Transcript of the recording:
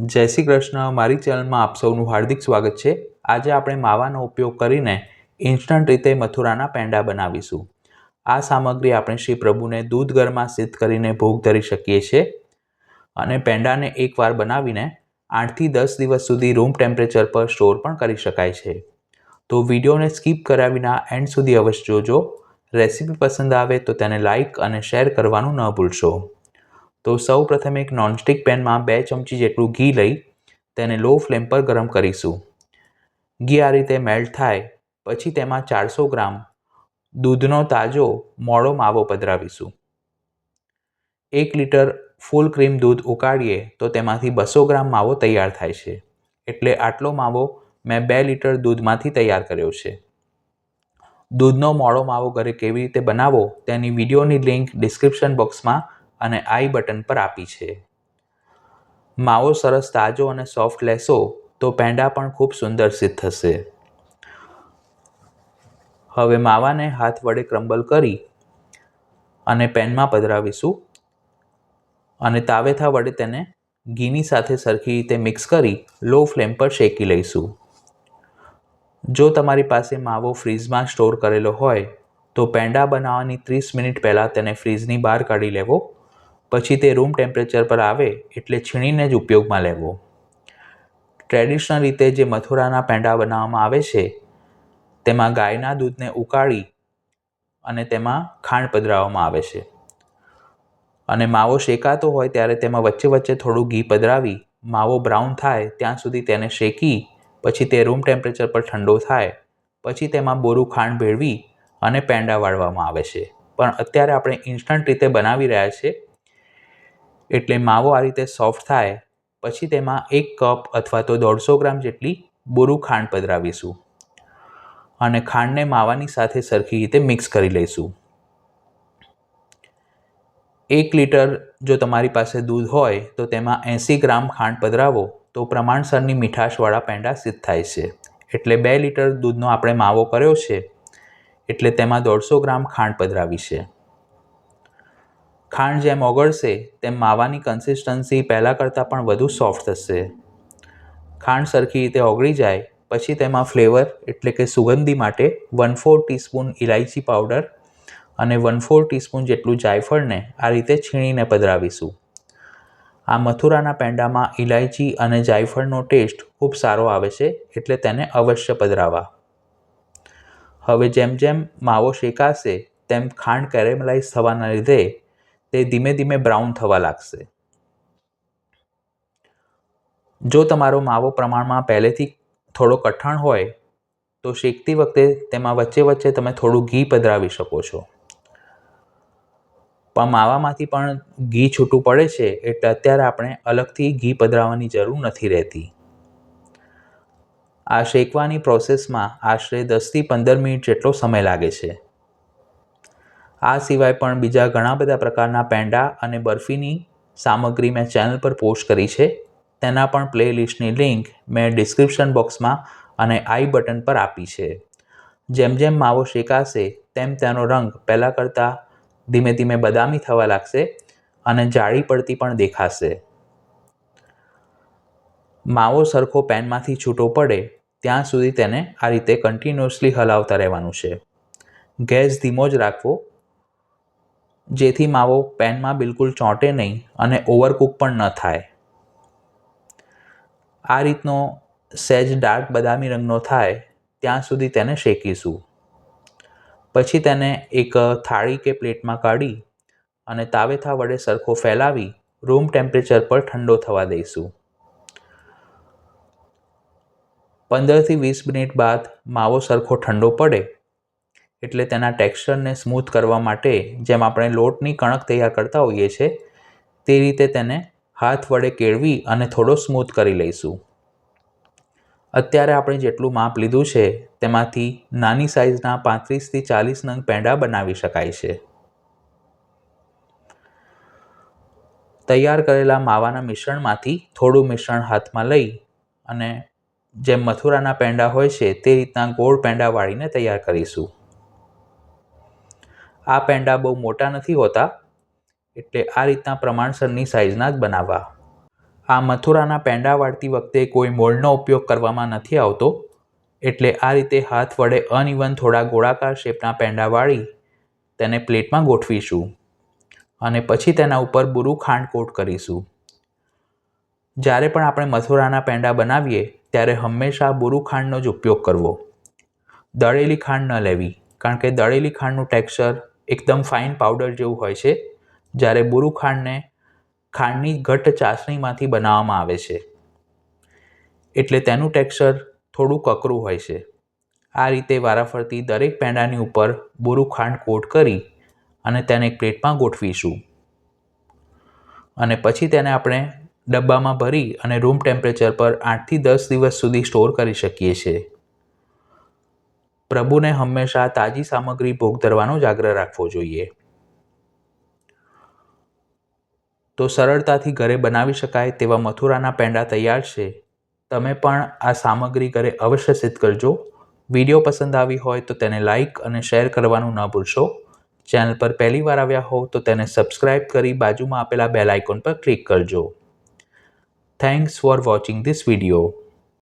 જય શ્રી કૃષ્ણ। મારી ચેનલમાં આપ સૌનું હાર્દિક સ્વાગત છે। આજે આપણે માવાનો ઉપયોગ કરીને ઇન્સ્ટન્ટ રીતે મથુરાના પેંડા બનાવીશું। આ સામગ્રી આપણે શ્રી પ્રભુને દૂધ ગરમાં સિદ્ધ કરીને ભોગ ધરી શકીએ છીએ અને પેંડાને એકવાર બનાવીને 8 થી 10 દિવસ સુધી રૂમ ટેમ્પરેચર પર સ્ટોર પણ કરી શકાય છે। તો વિડીયોને સ્કીપ કર્યા વિના એન્ડ સુધી અવશ્ય જોજો। રેસીપી પસંદ આવે તો તેને લાઇક અને શેર કરવાનું ન ભૂલશો। તો સૌ પ્રથમ એક નોનસ્ટિક પેનમાં 2 ચમચી જેટલું ઘી લઈ તેને લો ફ્લેમ પર ગરમ કરીશું। ઘી આ રીતે મેલ્ટ થાય પછી તેમાં 400 ગ્રામ દૂધનો તાજો મોળો માવો પધરાવીશું। 1 લીટર ફૂલ ક્રીમ દૂધ ઉકાળીએ તો તેમાંથી 200 ગ્રામ માવો તૈયાર થાય છે, એટલે આટલો માવો મેં 2 લીટર દૂધમાંથી તૈયાર કર્યો છે। દૂધનો મોળો માવો ઘરે કેવી રીતે બનાવવો તેની વિડીયોની લિંક ડિસ્ક્રિપ્શન બોક્સમાં અને આઈ બટન પર આપી છે। માવો સરસ તાજો અને સોફ્ટ લેશો તો પેંડા પણ ખૂબ સુંદર સિદ્ધ થશે। હવે માવાને હાથ વડે ક્રમ્બલ કરી અને પેનમાં પધરાવીશું અને તાવેથા વડે તેને ઘીની સાથે સરખી રીતે મિક્સ કરી લો ફ્લેમ પર શેકી લઈશું। જો તમારી પાસે માવો ફ્રીઝમાં સ્ટોર કરેલો હોય તો પેંડા બનાવવાની 30 મિનિટ પહેલાં તેને ફ્રીઝની બહાર કાઢી લેવો, પછી તે રૂમ ટેમ્પરેચર પર આવે એટલે છીણીને જ ઉપયોગમાં લેવો। ટ્રેડિશનલ રીતે જે મથુરાના પેંડા બનાવવામાં આવે છે તેમાં ગાયના દૂધને ઉકાળી અને તેમાં ખાંડ પધરાવવામાં આવે છે અને માવો શેકાતો હોય ત્યારે તેમાં વચ્ચે વચ્ચે થોડું ઘી પધરાવી માવો બ્રાઉન થાય ત્યાં સુધી તેને શેકી પછી તે રૂમ ટેમ્પરેચર પર ઠંડો થાય પછી તેમાં બોરું ખાંડ ભેળવી અને પેંડા વાળવામાં આવે છે। પણ અત્યારે આપણે ઇન્સ્ટન્ટ રીતે બનાવી રહ્યા છીએ એટલે માવો આ રીતે સોફ્ટ થાય પછી તેમાં 1 કપ અથવા તો 150 ગ્રામ જેટલી બોરું ખાંડ પધરાવીશું અને ખાંડને માવાની સાથે સરખી રીતે મિક્સ કરી લઈશું। 1 લીટર જો તમારી પાસે દૂધ હોય તો તેમાં 80 ગ્રામ ખાંડ પધરાવો તો પ્રમાણસરની મીઠાશવાળા પેંડા સિદ્ધ થાય છે। એટલે 2 લીટર દૂધનો આપણે માવો કર્યો છે એટલે તેમાં 150 ગ્રામ ખાંડ પધરાવી છે। ખાંડ જેમ ઓગળશે તેમ માવાની કન્સિસ્ટન્સી પહેલાં કરતાં પણ વધુ સોફ્ટ થશે। ખાંડ સરખી રીતે ઓગળી જાય પછી તેમાં ફ્લેવર એટલે કે સુગંધી માટે 1/4 ટીસ્પૂન ઇલાયચી પાવડર અને 1/4 ટીસ્પૂન જેટલું જાયફળને આ રીતે છીણીને પધરાવીશું। આ મથુરાના પેંડામાં ઇલાયચી અને જાયફળનો ટેસ્ટ ખૂબ સારો આવે છે એટલે તેને અવશ્ય પધરાવવા। હવે જેમ જેમ માવો શેકાશે તેમ ખાંડ કેરેમલાઇઝ થવાના લીધે તે ધીમે ધીમે બ્રાઉન થવા લાગશે। જો તમારો માવો પ્રમાણમાં પહેલેથી થોડો કઠણ હોય તો શેકતી વખતે તેમાં વચ્ચે વચ્ચે તમે થોડું ઘી પધરાવી શકો છો, પણ માવામાંથી પણ ઘી છૂટું પડે છે એટલે અત્યારે આપણે અલગથી ઘી પધરાવવાની જરૂર નથી રહેતી। આ શેકવાની પ્રોસેસમાં આશરે 10 થી 15 મિનિટ જેટલો સમય લાગે છે। આ સિવાય પણ બીજા ઘણા બધા પ્રકારના પેંડા અને બરફીની સામગ્રી મેં ચેનલ પર પોસ્ટ કરી છે, તેના પણ પ્લેલિસ્ટની લિંક મેં ડિસ્ક્રિપ્શન બોક્સમાં અને આઈ બટન પર આપી છે। જેમ જેમ માવો શેકાશે તેમ તેનો રંગ પહેલાં કરતાં ધીમે ધીમે બદામી થવા લાગશે અને જાળી પડતી પણ દેખાશે। માવો સરખો પેનમાંથી છૂટો પડે ત્યાં સુધી તેને આ રીતે કન્ટિન્યુઅસલી હલાવતા રહેવાનું છે। ગેસ ધીમો જ રાખવો જેથી માવો પેનમાં બિલકુલ ચોંટે નહીં અને ઓવરકુક પણ ન થાય। આ રીતનો સહેજ ડાર્ક બદામી રંગનો થાય ત્યાં સુધી તેને શેકીશું। પછી તેને એક થાળી કે પ્લેટમાં કાઢી અને તાવેથા વડે સરખો ફેલાવી રૂમ ટેમ્પરેચર પર ઠંડો થવા દઈશું। 15 થી 20 મિનિટ બાદ માવો સરખો ઠંડો પડે એટલે તેના ટેક્સચરને સ્મૂથ કરવા માટે જેમ આપણે લોટની કણક તૈયાર કરતા હોઈએ છીએ તે રીતે તેને હાથ વડે કેળવી અને થોડો સ્મૂથ કરી લઈશું। અત્યારે આપણે જેટલું માપ લીધું છે તેમાંથી નાની સાઇઝના 35 થી 40 નંગ પેંડા બનાવી શકાય છે। તૈયાર કરેલા માવાના મિશ્રણમાંથી થોડું મિશ્રણ હાથમાં લઈ અને જેમ મથુરાના પેંડા હોય છે તે રીતના ગોળ પેંડા વાળીને તૈયાર કરીશું। આ પેંડા બહુ મોટા નથી હોતા એટલે આ રીતના પ્રમાણસરની સાઇઝના જ બનાવવા। આ મથુરાના પેંડા વાળતી વખતે કોઈ મોલ્ડનો ઉપયોગ કરવામાં નથી આવતો, એટલે આ રીતે હાથ વડે અનઇવન થોડા ગોળાકાર શેપના પેંડા વાળી તેને પ્લેટમાં ગોઠવીશું અને પછી તેના ઉપર બુરું ખાંડ કોટ કરીશું. જ્યારે પણ આપણે મથુરાના પેંડા બનાવીએ ત્યારે હંમેશા બુરું ખાંડનો જ ઉપયોગ કરવો. દળેલી ખાંડ ન લેવી, કારણ કે દળેલી ખાંડનું ટેક્સચર એકદમ ફાઇન પાવડર જેવું હોય છે, જ્યારે બુરું ખાંડને ખાંડની ઘટ્ટ ચાસણીમાંથી બનાવવામાં આવે છે, એટલે તેનું ટેક્સચર થોડું કકરું હોય છે. આ રીતે વારાફરતી દરેક પેંડાની ઉપર બુરું ખાંડ કોટ કરી અને તેને એક પ્લેટમાં ગોઠવીશું અને પછી તેને આપણે ડબ્બામાં ભરી અને રૂમ ટેમ્પરેચર પર 8 થી 10 દિવસ સુધી સ્ટોર કરી શકીએ છીએ. પ્રભુને હંમેશા તાજી સામગ્રી ભોગ ધરવાનો જ આગ્રહ રાખવો જોઈએ. તો સરળતાથી ઘરે બનાવી શકાય તેવા મથુરાના પેંડા તૈયાર છે. તમે પણ આ સામગ્રી ઘરે અવશ્ય સિદ્ધ કરજો. વિડીયો પસંદ આવી હોય તો તેને લાઇક અને શેર કરવાનું ન ભૂલશો. ચેનલ પર પહેલી વાર આવ્યા હોવ તો તેને સબસ્ક્રાઇબ કરી બાજુમાં આપેલા બેલ આઇકોન પર ક્લિક કરજો. Thanks for watching this video.